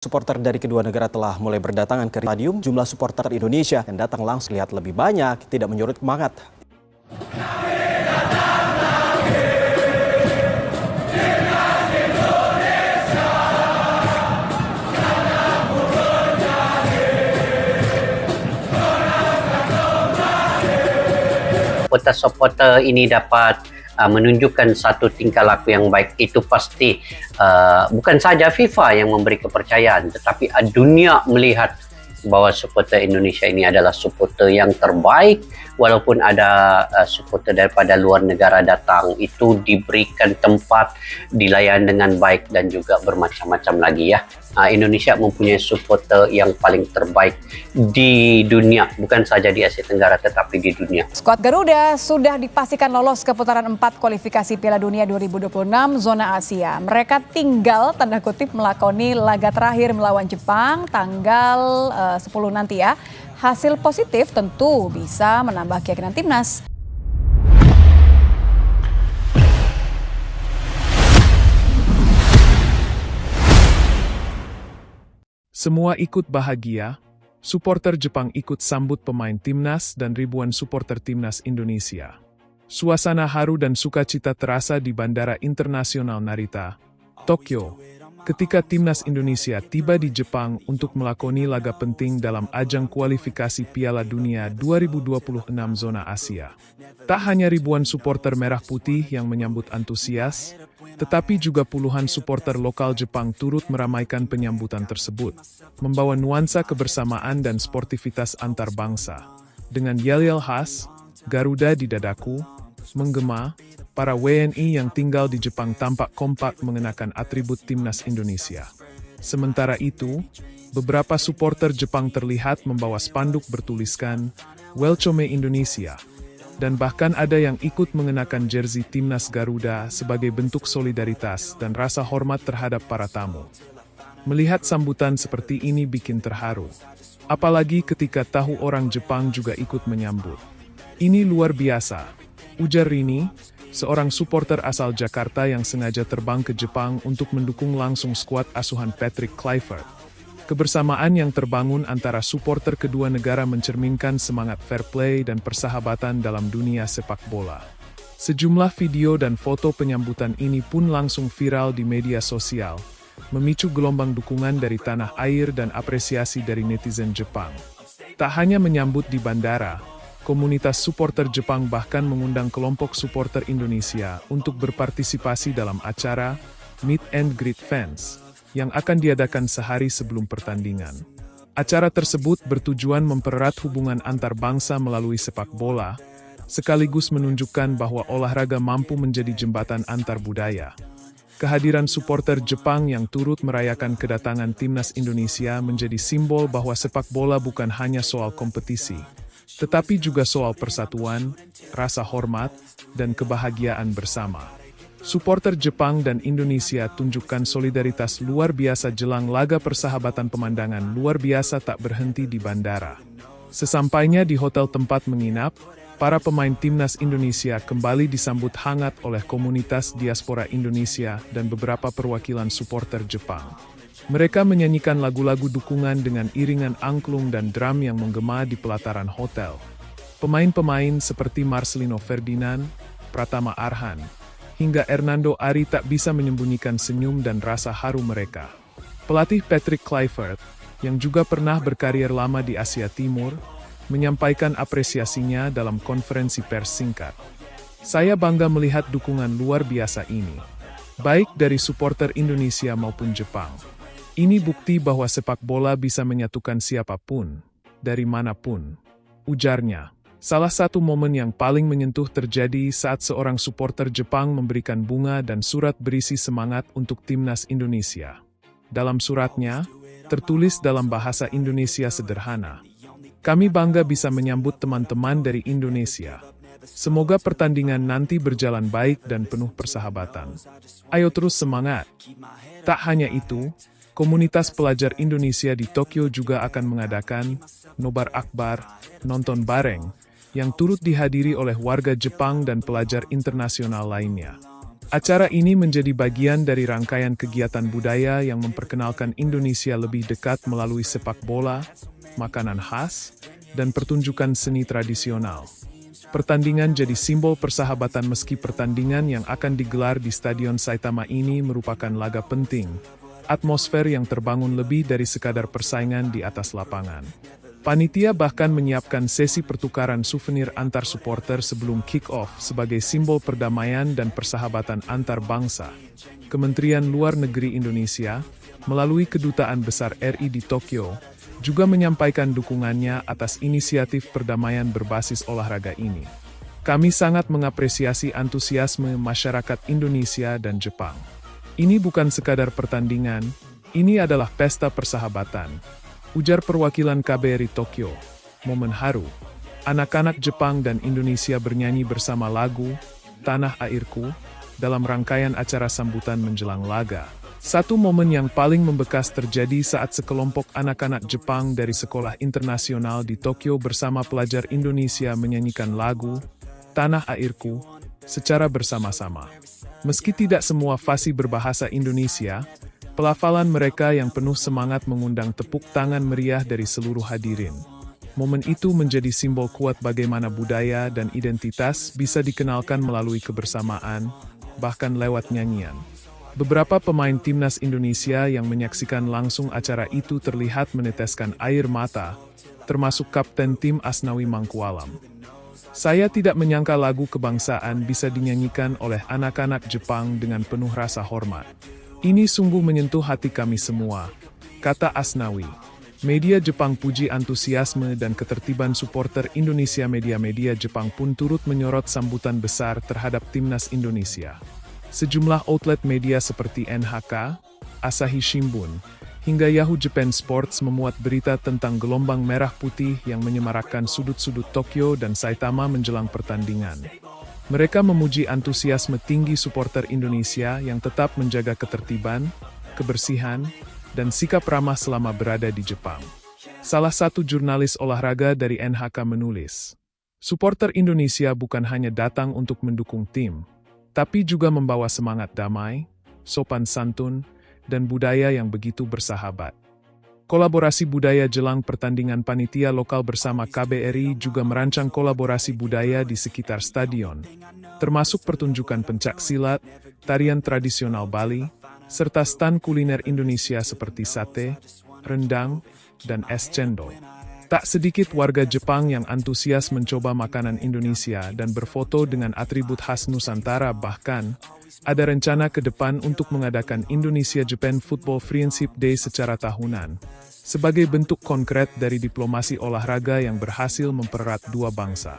Supporter dari kedua negara telah mulai berdatangan ke stadium. Jumlah supporter Indonesia yang datang langsung lihat lebih banyak, tidak menyurut semangat. Supporter ini dapat menunjukkan satu tingkah laku yang baik, itu pasti bukan saja FIFA yang memberi kepercayaan, tetapi dunia melihat bahwa supporter Indonesia ini adalah supporter yang terbaik. Walaupun ada supporter daripada luar negara datang, itu diberikan tempat, dilayan dengan baik dan juga bermacam-macam lagi ya. Indonesia mempunyai supporter yang paling terbaik di dunia, bukan saja di Asia Tenggara tetapi di dunia. Skuad Garuda sudah dipastikan lolos ke putaran 4 kualifikasi Piala Dunia 2026 zona Asia. Mereka tinggal tanda kutip melakoni laga terakhir melawan Jepang tanggal 10 nanti ya. Hasil positif tentu bisa menambah keyakinan timnas. Semua ikut bahagia, supporter Jepang ikut sambut pemain timnas dan ribuan supporter timnas Indonesia. Suasana haru dan sukacita terasa di Bandara Internasional Narita, Tokyo, ketika timnas Indonesia tiba di Jepang untuk melakoni laga penting dalam ajang kualifikasi Piala Dunia 2026 zona Asia. Tak hanya ribuan supporter merah putih yang menyambut antusias, tetapi juga puluhan supporter lokal Jepang turut meramaikan penyambutan tersebut, membawa nuansa kebersamaan dan sportivitas antar bangsa. Dengan yel-yel khas, Garuda di dadaku, menggema, para WNI yang tinggal di Jepang tampak kompak mengenakan atribut timnas Indonesia. Sementara itu, beberapa supporter Jepang terlihat membawa spanduk bertuliskan Welcome Indonesia, dan bahkan ada yang ikut mengenakan jersey timnas Garuda sebagai bentuk solidaritas dan rasa hormat terhadap para tamu. Melihat sambutan seperti ini bikin terharu, apalagi ketika tahu orang Jepang juga ikut menyambut. Ini luar biasa, ujar Rini, seorang supporter asal Jakarta yang sengaja terbang ke Jepang untuk mendukung langsung skuad asuhan Patrick Kluivert. Kebersamaan yang terbangun antara supporter kedua negara mencerminkan semangat fair play dan persahabatan dalam dunia sepak bola. Sejumlah video dan foto penyambutan ini pun langsung viral di media sosial, memicu gelombang dukungan dari tanah air dan apresiasi dari netizen Jepang. Tak hanya menyambut di bandara, komunitas supporter Jepang bahkan mengundang kelompok supporter Indonesia untuk berpartisipasi dalam acara Meet and Greet Fans yang akan diadakan sehari sebelum pertandingan. Acara tersebut bertujuan mempererat hubungan antar bangsa melalui sepak bola, sekaligus menunjukkan bahwa olahraga mampu menjadi jembatan antar budaya. Kehadiran supporter Jepang yang turut merayakan kedatangan timnas Indonesia menjadi simbol bahwa sepak bola bukan hanya soal kompetisi, tetapi juga soal persatuan, rasa hormat, dan kebahagiaan bersama. Supporter Jepang dan Indonesia tunjukkan solidaritas luar biasa jelang laga persahabatan. Pemandangan luar biasa tak berhenti di bandara. Sesampainya di hotel tempat menginap, para pemain timnas Indonesia kembali disambut hangat oleh komunitas diaspora Indonesia dan beberapa perwakilan supporter Jepang. Mereka menyanyikan lagu-lagu dukungan dengan iringan angklung dan drum yang menggema di pelataran hotel. Pemain-pemain seperti Marcelino Ferdinand, Pratama Arhan, hingga Hernando Ari tak bisa menyembunyikan senyum dan rasa haru mereka. Pelatih Patrick Kluivert, yang juga pernah berkarier lama di Asia Timur, menyampaikan apresiasinya dalam konferensi pers singkat. Saya bangga melihat dukungan luar biasa ini, baik dari supporter Indonesia maupun Jepang. Ini bukti bahwa sepak bola bisa menyatukan siapapun, dari manapun, ujarnya. Salah satu momen yang paling menyentuh terjadi saat seorang supporter Jepang memberikan bunga dan surat berisi semangat untuk timnas Indonesia. Dalam suratnya, tertulis dalam bahasa Indonesia sederhana, "Kami bangga bisa menyambut teman-teman dari Indonesia. Semoga pertandingan nanti berjalan baik dan penuh persahabatan. Ayo terus semangat." Tak hanya itu, komunitas pelajar Indonesia di Tokyo juga akan mengadakan Nobar Akbar, nonton bareng, yang turut dihadiri oleh warga Jepang dan pelajar internasional lainnya. Acara ini menjadi bagian dari rangkaian kegiatan budaya yang memperkenalkan Indonesia lebih dekat melalui sepak bola, makanan khas, dan pertunjukan seni tradisional. Pertandingan jadi simbol persahabatan meski pertandingan yang akan digelar di Stadion Saitama ini merupakan laga penting. Atmosfer yang terbangun lebih dari sekadar persaingan di atas lapangan. Panitia bahkan menyiapkan sesi pertukaran souvenir antar supporter sebelum kick-off sebagai simbol perdamaian dan persahabatan antar bangsa. Kementerian Luar Negeri Indonesia, melalui Kedutaan Besar RI di Tokyo, juga menyampaikan dukungannya atas inisiatif perdamaian berbasis olahraga ini. Kami sangat mengapresiasi antusiasme masyarakat Indonesia dan Jepang. Ini bukan sekadar pertandingan, ini adalah pesta persahabatan. Ujar perwakilan KBRI Tokyo. Momen haru. Anak-anak Jepang dan Indonesia bernyanyi bersama lagu Tanah Airku dalam rangkaian acara sambutan menjelang laga. Satu momen yang paling membekas terjadi saat sekelompok anak-anak Jepang dari sekolah internasional di Tokyo bersama pelajar Indonesia menyanyikan lagu Tanah Airku secara bersama-sama. Meski tidak semua fasih berbahasa Indonesia, pelafalan mereka yang penuh semangat mengundang tepuk tangan meriah dari seluruh hadirin. Momen itu menjadi simbol kuat bagaimana budaya dan identitas bisa dikenalkan melalui kebersamaan, bahkan lewat nyanyian. Beberapa pemain timnas Indonesia yang menyaksikan langsung acara itu terlihat meneteskan air mata, termasuk Kapten Tim Asnawi Mangkualam. Saya tidak menyangka lagu kebangsaan bisa dinyanyikan oleh anak-anak Jepang dengan penuh rasa hormat. Ini sungguh menyentuh hati kami semua, kata Asnawi. Media Jepang puji antusiasme dan ketertiban supporter Indonesia. Media-media Jepang pun turut menyorot sambutan besar terhadap timnas Indonesia. Sejumlah outlet media seperti NHK, Asahi Shimbun, hingga Yahoo Japan Sports memuat berita tentang gelombang merah putih yang menyemarakkan sudut-sudut Tokyo dan Saitama menjelang pertandingan. Mereka memuji antusiasme tinggi supporter Indonesia yang tetap menjaga ketertiban, kebersihan, dan sikap ramah selama berada di Jepang. Salah satu jurnalis olahraga dari NHK menulis, supporter Indonesia bukan hanya datang untuk mendukung tim, tapi juga membawa semangat damai, sopan santun, dan budaya yang begitu bersahabat. Kolaborasi budaya jelang pertandingan. Panitia lokal bersama KBRI juga merancang kolaborasi budaya di sekitar stadion, termasuk pertunjukan pencak silat, tarian tradisional Bali, serta stan kuliner Indonesia seperti sate, rendang, dan es cendol. Tak sedikit warga Jepang yang antusias mencoba makanan Indonesia dan berfoto dengan atribut khas Nusantara. Bahkan, ada rencana ke depan untuk mengadakan Indonesia-Japan Football Friendship Day secara tahunan, sebagai bentuk konkret dari diplomasi olahraga yang berhasil mempererat dua bangsa.